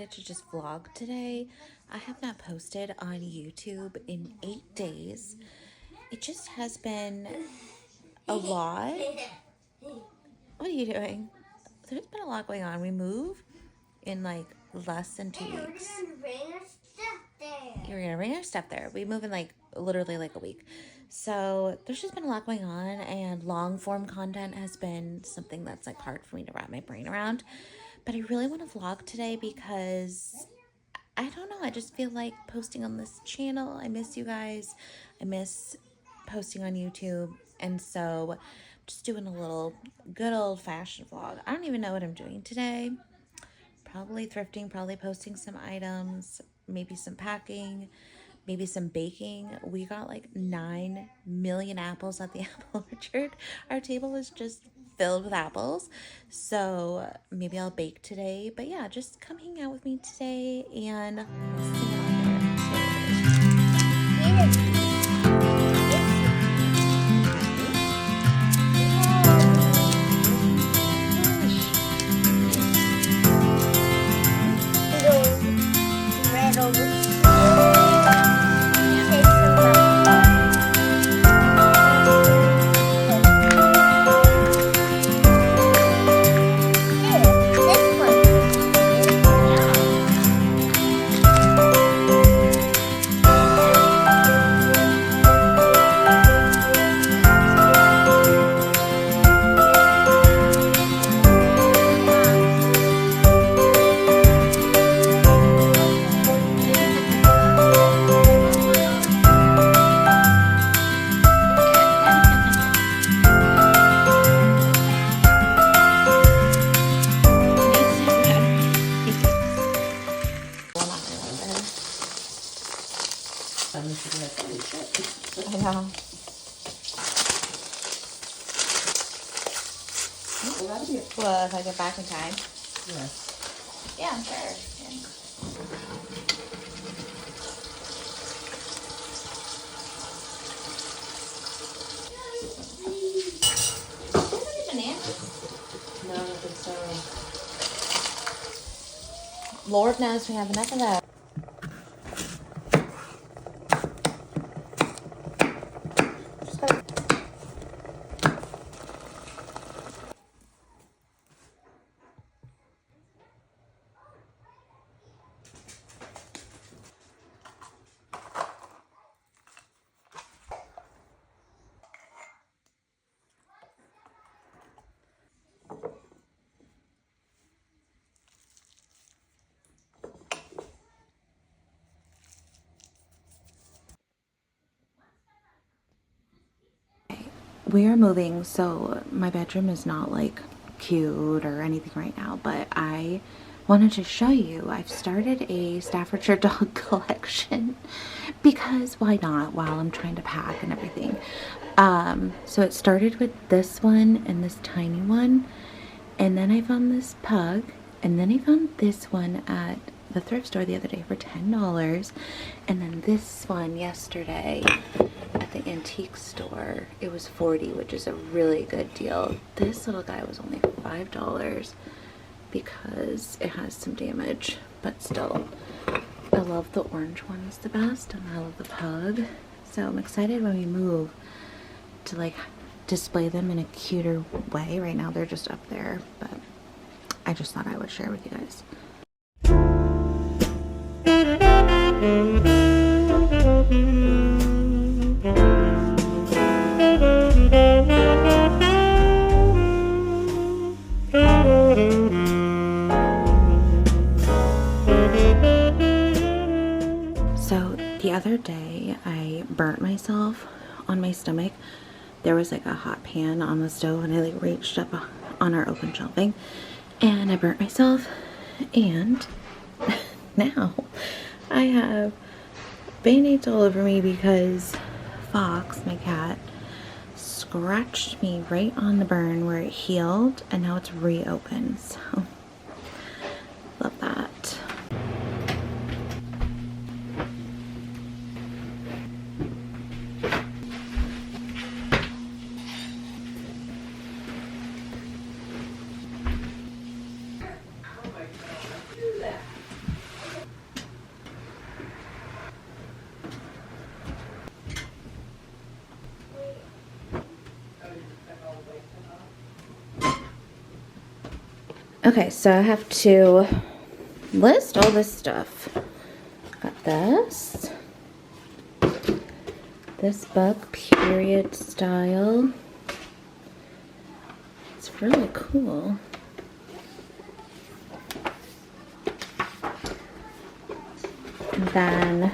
decided to just vlog today. I have not posted on YouTube in 8 days. It just has been a lot. What are you doing? There's been a lot going on. We move in like less than 2 weeks. You're gonna bring our stuff there. We move in like literally like a week. So there's just been a lot going on, and long form content has been something that's like hard for me to wrap my brain around. But I really want to vlog today because I don't know, I just feel like posting on this channel. I miss you guys. I miss posting on YouTube. And so I'm just doing a little good old fashioned vlog. I don't even know what I'm doing today. Probably thrifting, probably posting some items, maybe some packing, maybe some baking. We got like 9 million apples at the apple orchard. Our table is just filled with apples. So maybe I'll bake today. But yeah, just come hang out with me today and I'll see you out there. I know. Well, if I get back in time. Yeah. Yeah, sure. Yeah. Isn't it bananas? No, I don't think so. Lord knows we have enough of that. We are moving, so my bedroom is not like cute or anything right now, but I wanted to show you I've started a Staffordshire dog collection because why not, while I'm trying to pack and everything. So it started with this one and this tiny one, and then I found this pug, and then I found this one at the thrift store the other day for $10, and then this one yesterday at the antique store. It was $40, which is a really good deal. This little guy was only $5 because it has some damage, but still, I love the orange ones the best, and I love the pug. So I'm excited when we move to like display them in a cuter way. Right now they're just up there, but I just thought I would share with you guys. So the other day I burnt myself on my stomach. There was like a hot pan on the stove, and I like reached up on our open shelving and I burnt myself, and now I have band-aids all over me because Fox, my cat, scratched me right on the burn where it healed, and now it's reopened. So love that. Okay, so I have to list all this stuff. Got this book, period style. It's really cool. And then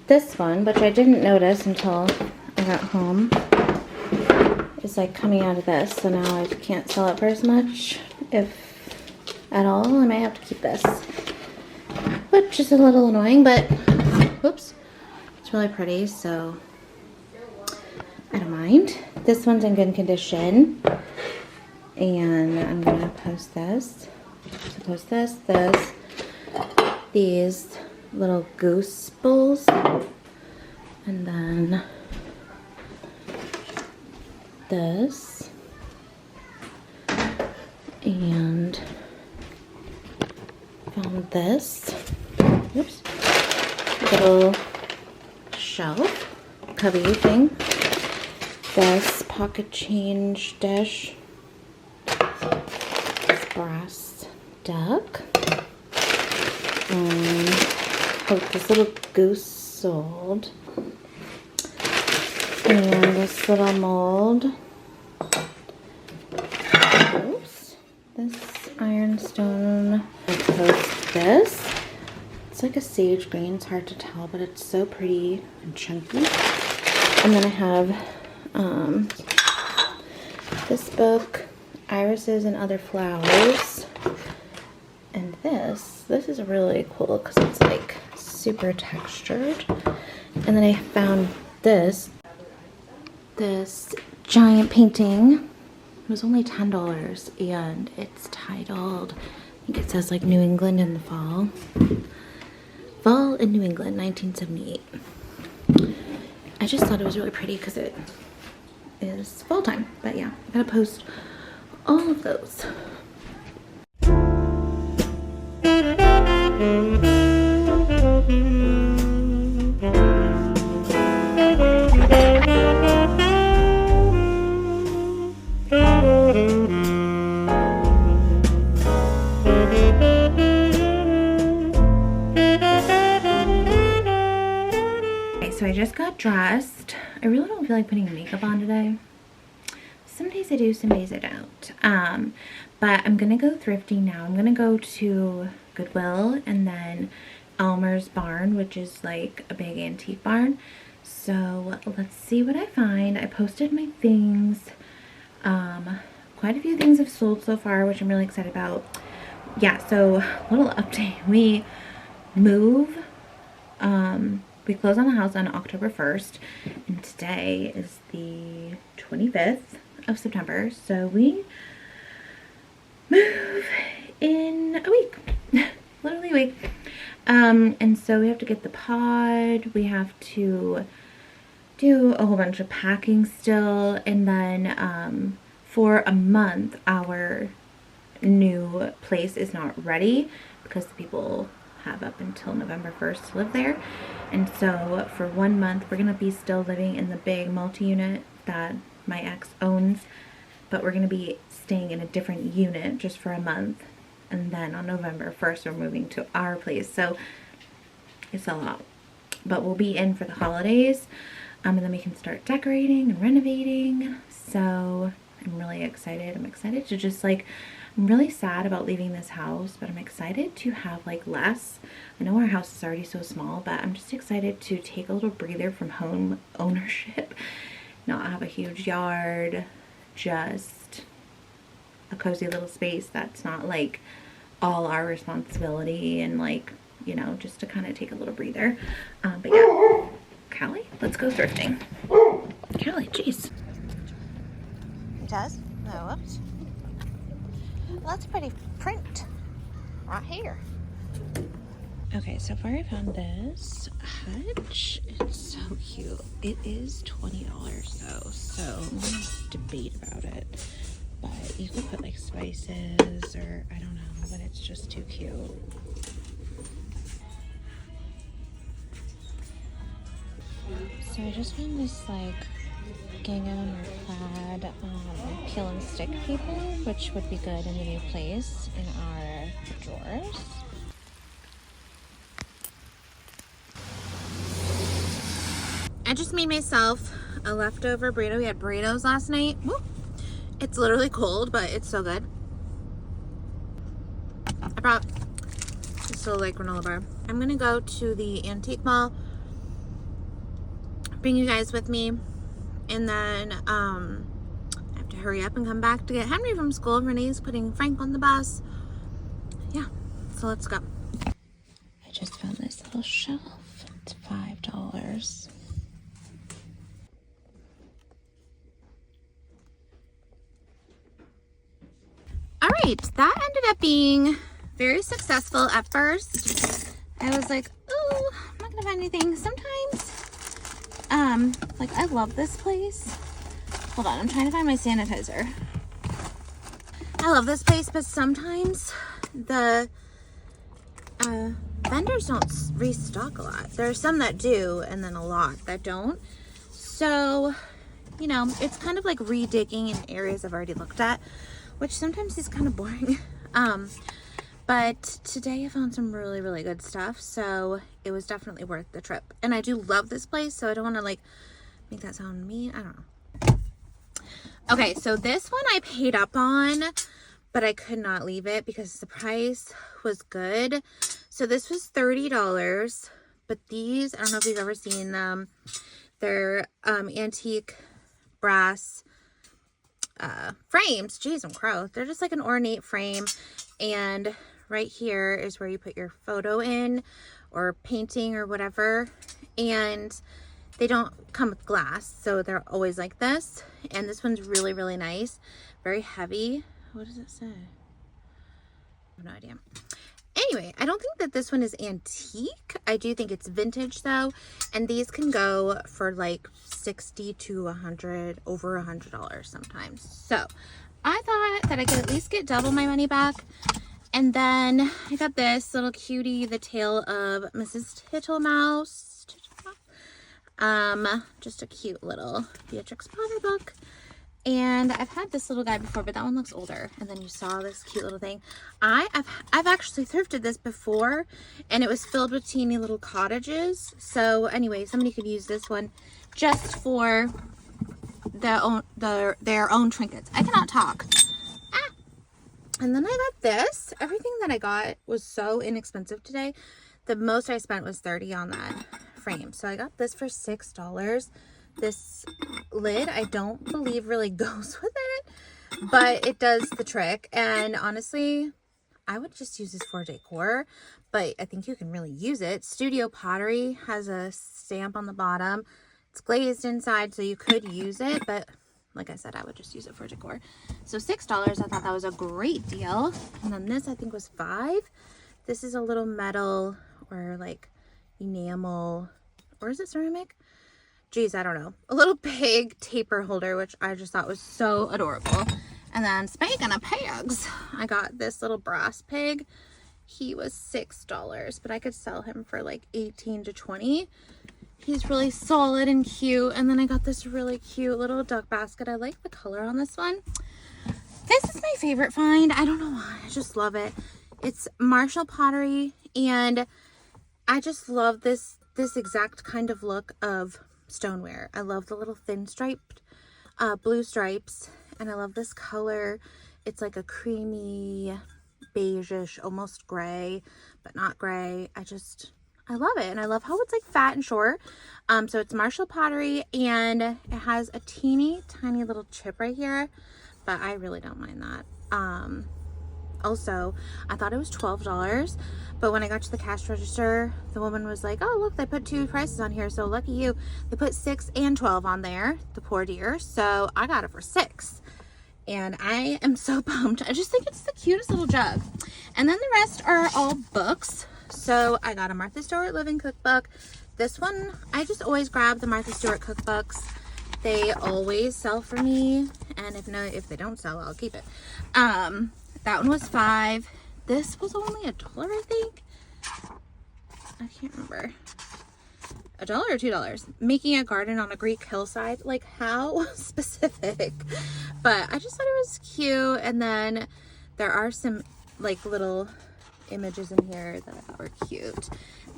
this one, which I didn't notice until I got home, is like coming out of this, so now I can't sell it for as much, if at all. I might have to keep this, which is a little annoying, but whoops, it's really pretty, so I don't mind. This one's in good condition, and I'm gonna post this. So post this, these little goose bowls, and then this, and found this, oops, little shelf, cubby thing, this pocket change dish, this brass duck, this little goose sold, and this little mold. Oops. This ironstone. I post this. It's like a sage green. It's hard to tell, but it's so pretty and chunky. And then I have this book, Irises and Other Flowers. And this is really cool because it's like super textured. And then I found this giant painting. It was only $10, and it's titled, I think it says like New England in the Fall. Fall in New England, 1978. I just thought it was really pretty because it is fall time. But yeah, I gotta post all of those. So I just got dressed. I really don't feel like putting makeup on today. Some days I do, some days I don't. But I'm gonna go thrifting now. I'm gonna go to Goodwill and then Elmer's barn, which is like a big antique barn. So let's see what I find. I posted my things. Quite a few things have sold so far, which I'm really excited about. Yeah, so little update. We move. We close on the house on October 1st, and today is the 25th of September, so we move in a week, literally a week. And so we have to get the pod, we have to do a whole bunch of packing still, and then for a month our new place is not ready because the people have up until November 1st to live there. And so for 1 month we're gonna be still living in the big multi-unit that my ex owns, but we're gonna be staying in a different unit just for a month, and then on November 1st we're moving to our place. So it's a lot, but we'll be in for the holidays, and then we can start decorating and renovating. So I'm really excited. I'm excited to just like, I'm really sad about leaving this house, but I'm excited to have like less. I know our house is already so small, but I'm just excited to take a little breather from home ownership, not have a huge yard, just a cozy little space that's not like all our responsibility, and like, you know, just to kind of take a little breather. But yeah, Callie, let's go thrifting. Callie, jeez. It does? No, whoops. Well, that's a pretty print right here. Okay, so far I found this hutch. It's so cute. It is $20 though, so I'm gonna debate about it. But you could put like spices or I don't know, but it's just too cute. So I just found this like gingham or plaid peel and stick paper, which would be good in the new place in our drawers. I just made myself a leftover burrito. We had burritos last night. Woo. It's literally cold, but it's so good. I brought this little like granola bar. I'm gonna go to the antique mall, bring you guys with me, and then I have to hurry up and come back to get Henry from school. Renee's putting Frank on the bus. Yeah, so let's go. I just found this little shelf. It's $5. All right, that ended up being very successful at first. I was like, oh, I'm not gonna find anything. Sometimes, like I love this place. Hold on, I'm trying to find my sanitizer. I love this place, but sometimes the vendors don't restock a lot. There are some that do, and then a lot that don't. So, you know, it's kind of like redigging in areas I've already looked at, which sometimes is kind of boring. But today I found some really, really good stuff. So it was definitely worth the trip. And I do love this place, so I don't want to like make that sound mean. I don't know. Okay, so this one I paid up on, but I could not leave it because the price was good. So this was $30, but these, I don't know if you've ever seen them. They're antique brass frames. Jeez, I'm crow. They're just like an ornate frame, and right here is where you put your photo in or painting or whatever, and they don't come with glass, so they're always like this. And this one's really, really nice, very heavy. What does it say? I have no idea. Anyway, I don't think that this one is antique. I do think it's vintage though, and these can go for like $60 to $100, over $100 sometimes. So I thought that I could at least get double my money back. And then I got this little cutie, the Tale of Mrs. Tittlemouse. Just a cute little Beatrix Potter book. And I've had this little guy before, but that one looks older. And then you saw this cute little thing. I've actually thrifted this before, and it was filled with teeny little cottages. So anyway, somebody could use this one just for their own trinkets. I cannot talk. Ah. And then I got this. Everything that I got was so inexpensive today. The most I spent was $30 on that frame. So I got this for $6. This lid, I don't believe really goes with it, but it does the trick. And honestly, I would just use this for decor, but I think you can really use it. Studio Pottery has a stamp on the bottom. It's glazed inside, so you could use it, but like I said, I would just use it for decor. So $6, I thought that was a great deal. And then this I think was $5. This is a little metal or like enamel, or is it ceramic? Geez, I don't know. A little pig taper holder, which I just thought was so adorable. And then speaking of pigs, I got this little brass pig. He was $6, but I could sell him for like 18 to 20. He's really solid and cute. And then I got this really cute little duck basket. I like the color on this one. This is my favorite find. I don't know why. I just love it. It's Marshall Pottery, and I just love this exact kind of look of stoneware. I love the little thin striped blue stripes, and I love this color. It's like a creamy beigeish, almost gray, but not gray. I love it, and I love how it's like fat and short. So it's Marshall Pottery, and it has a teeny tiny little chip right here, but I really don't mind that. Also, I thought it was $12, but when I got to the cash register, the woman was like, oh, look, they put two prices on here, so lucky you. They put $6 and $12 on there, the poor dear, so I got it for $6. And I am so pumped. I just think it's the cutest little jug. And then the rest are all books. So I got a Martha Stewart Living Cookbook. This one, I just always grab the Martha Stewart cookbooks. They always sell for me, and if they don't sell, I'll keep it. That one was $5. This was only $1, I think. I can't remember. $1 or $2. Making a garden on a Greek hillside. Like, how specific? But I just thought it was cute. And then there are some like little images in here that I thought were cute.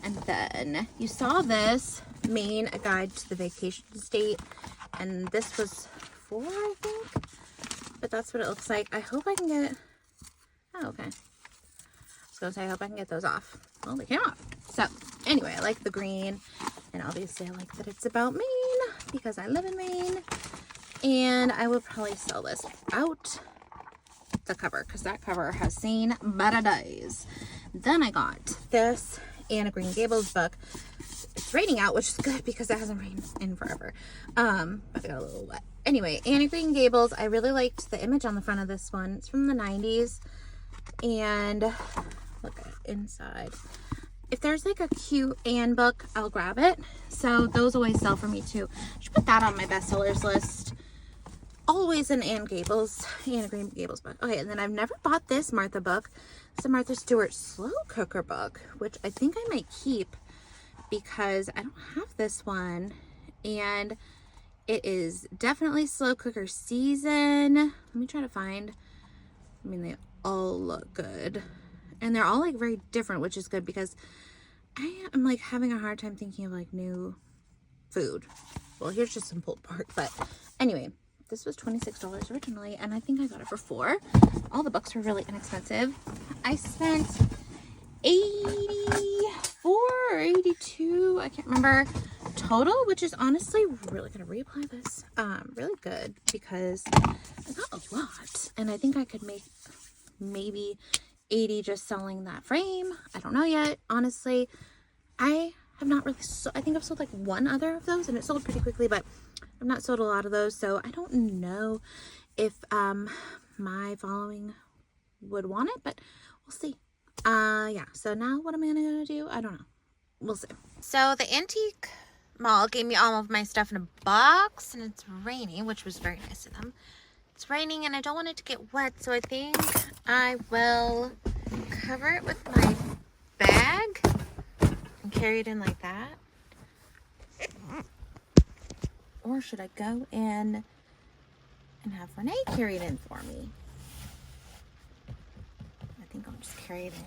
And then you saw this, Maine, a guide to the vacation state. And this was $4, I think. But that's what it looks like. I hope I can get, oh, okay. I was gonna say, I hope I can get those off. Well, they came off. So anyway, I like the green, and obviously I like that it's about Maine because I live in Maine. And I would probably sell this without the cover because that cover has seen better days. Then I got this Anne of Green Gables book. It's raining out, which is good because it hasn't rained in forever. But I got a little wet. Anyway, Anne of Green Gables. I really liked the image on the front of this one. It's from the 90s. And look at it inside. If there's like a cute Anne book, I'll grab it. So those always sell for me too. I should put that on my bestsellers list. Always an Anne of Green Gables book. Okay, and then I've never bought this Martha book. It's a Martha Stewart slow cooker book, which I think I might keep because I don't have this one. And it is definitely slow cooker season. Let me try to find, I mean, they all look good. And they're all like very different, which is good because I am like having a hard time thinking of like new food. Well, here's just some pulled pork, but anyway, this was $26 originally, and I think I got it for $4. All the books were really inexpensive. I spent $84 or $82, I can't remember, total, which is honestly really gonna reapply this. Really good because I got a lot, and I think I could make maybe $80 just selling that frame. I don't know yet, honestly. I have not really I think I've sold like one other of those, and it sold pretty quickly, but I've not sold a lot of those, so I don't know if my following would want it, but we'll see. Yeah, so now what am I gonna do? I don't know. We'll see. So the antique mall gave me all of my stuff in a box, and it's raining, which was very nice of them. It's raining and I don't want it to get wet, so I think I will cover it with my bag and carry it in like that. Or should I go in and have Renee carry it in for me? I think I'll just carry it in.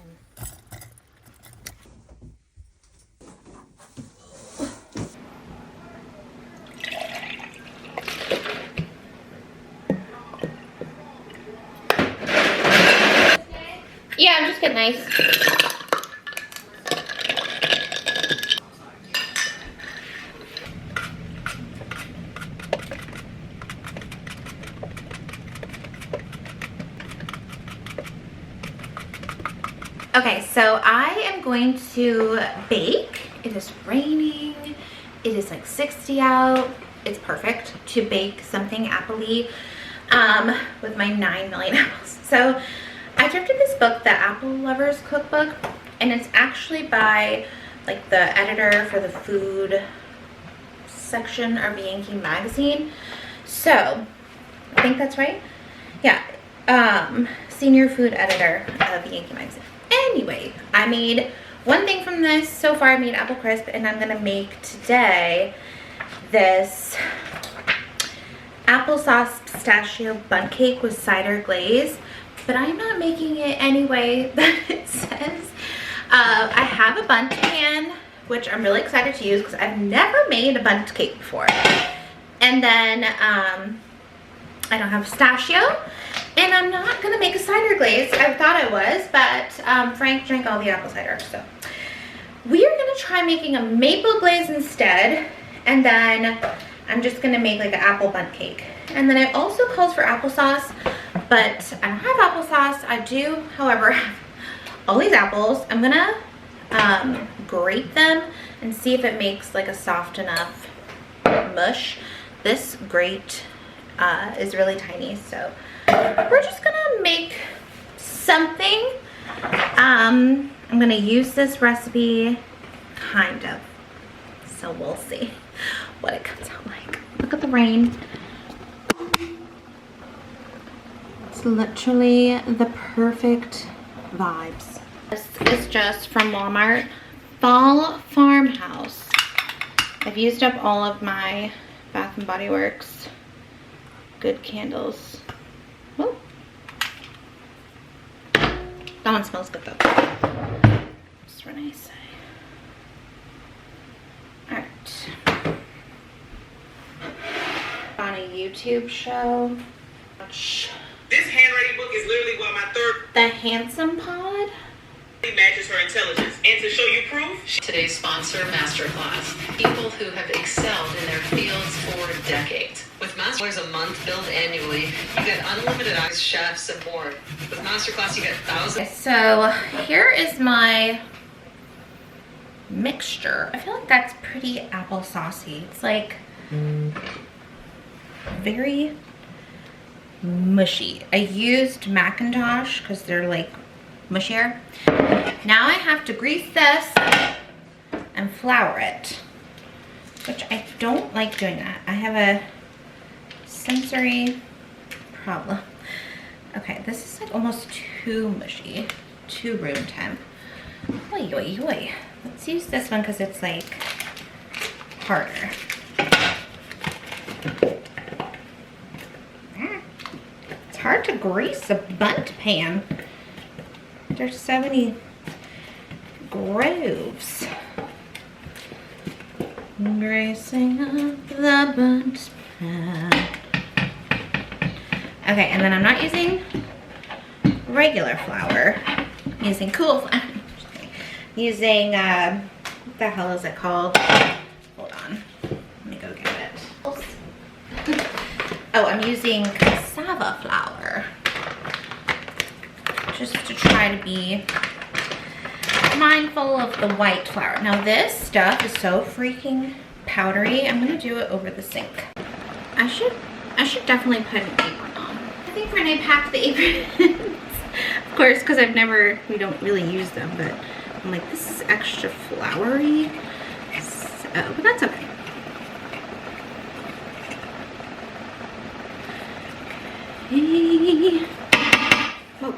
Yeah, I'm just getting nice. Okay, so I am going to bake. It is raining. It is like 60 out. It's perfect to bake something apple-y with my 9 million apples. So I thrifted this book, the Apple Lovers Cookbook, and it's actually by like the editor for the food section of Yankee magazine. So I think that's right. Yeah, senior food editor of Yankee magazine. Anyway, I made one thing from this. So far I made apple crisp, and I'm gonna make today this applesauce pistachio bundt cake with cider glaze. But I'm not making it any way that it says. I have a bundt pan, which I'm really excited to use because I've never made a bundt cake before. And then I don't have pistachio, and I'm not gonna make a cider glaze. I thought I was, but Frank drank all the apple cider, so we are gonna try making a maple glaze instead, and then I'm just gonna make like an apple bundt cake. And then it also calls for applesauce, but I don't have applesauce. I do, however, have all these apples. I'm gonna grate them and see if it makes like a soft enough mush. This grate is really tiny, so we're just gonna make something. I'm gonna use this recipe, kind of, so we'll see what it comes out like. Look at the rain. It's literally the perfect vibes. This is just from Walmart. Fall Farmhouse I've used up all of my Bath and Body Works good candles. Whoa. That one smells good though. Just what I say. Alright. On a YouTube show. This handwriting book is literally what my third The Handsome Pod. matches her intelligence. And to show you proof, Today's sponsor, Masterclass. People who have excelled in their fields for decades. With Masterclass a month billed annually, you get unlimited eyes, chefs, and more. With Masterclass, you get thousands. So here is my mixture. I feel like that's pretty applesaucey. It's like very mushy. I used Macintosh because they're like mushier. Now I have to grease this and flour it, which I don't like doing that. I have a sensory problem. Okay, this is like almost too mushy, too room temp. Oy, oy, oy. Let's use this one because it's like harder. It's hard to grease a bundt pan. There's so many grooves. Greasing up the bundt pan. Okay, and then I'm not using regular flour. I'm using cool flour. Just kidding. Using, what the hell is it called? Hold on. Let me go get it. Oh, I'm using cassava flour. Just to try to be mindful of the white flour. Now this stuff is so freaking powdery. I'm gonna do it over the sink. I should definitely put an apron on. I think Renee packed the aprons. Of course, because we don't really use them, but I'm like, this is extra floury. So, but that's okay. Oh.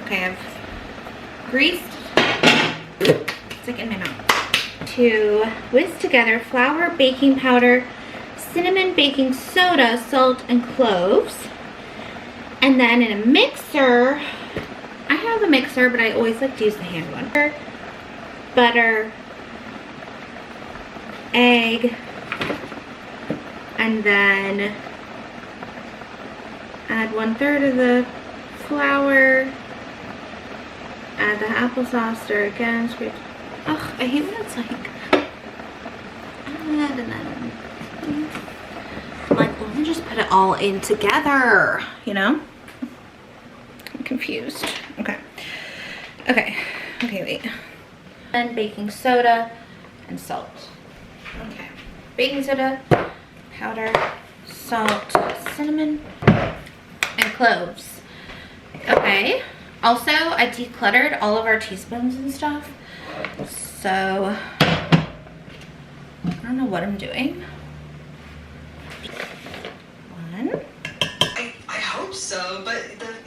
Okay, I've greased. It's like in my mouth. To whisk together flour, baking powder, cinnamon, baking soda, salt, and cloves. And then in a mixer, I have a mixer, but I always like to use the hand one. Butter, egg, and then add 1/3 of the flour, add the applesauce, stir again, scrape. Ugh, I hate when it's like, add and then, like, let me just put it all in together, you know? I'm confused. Okay. Okay, wait. And baking soda and salt. Okay, baking soda, powder, salt, cinnamon, and cloves. Okay. Also, I decluttered all of our teaspoons and stuff. So, I don't know what I'm doing. One. I hope so, but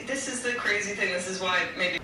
this is the crazy thing. This is why maybe.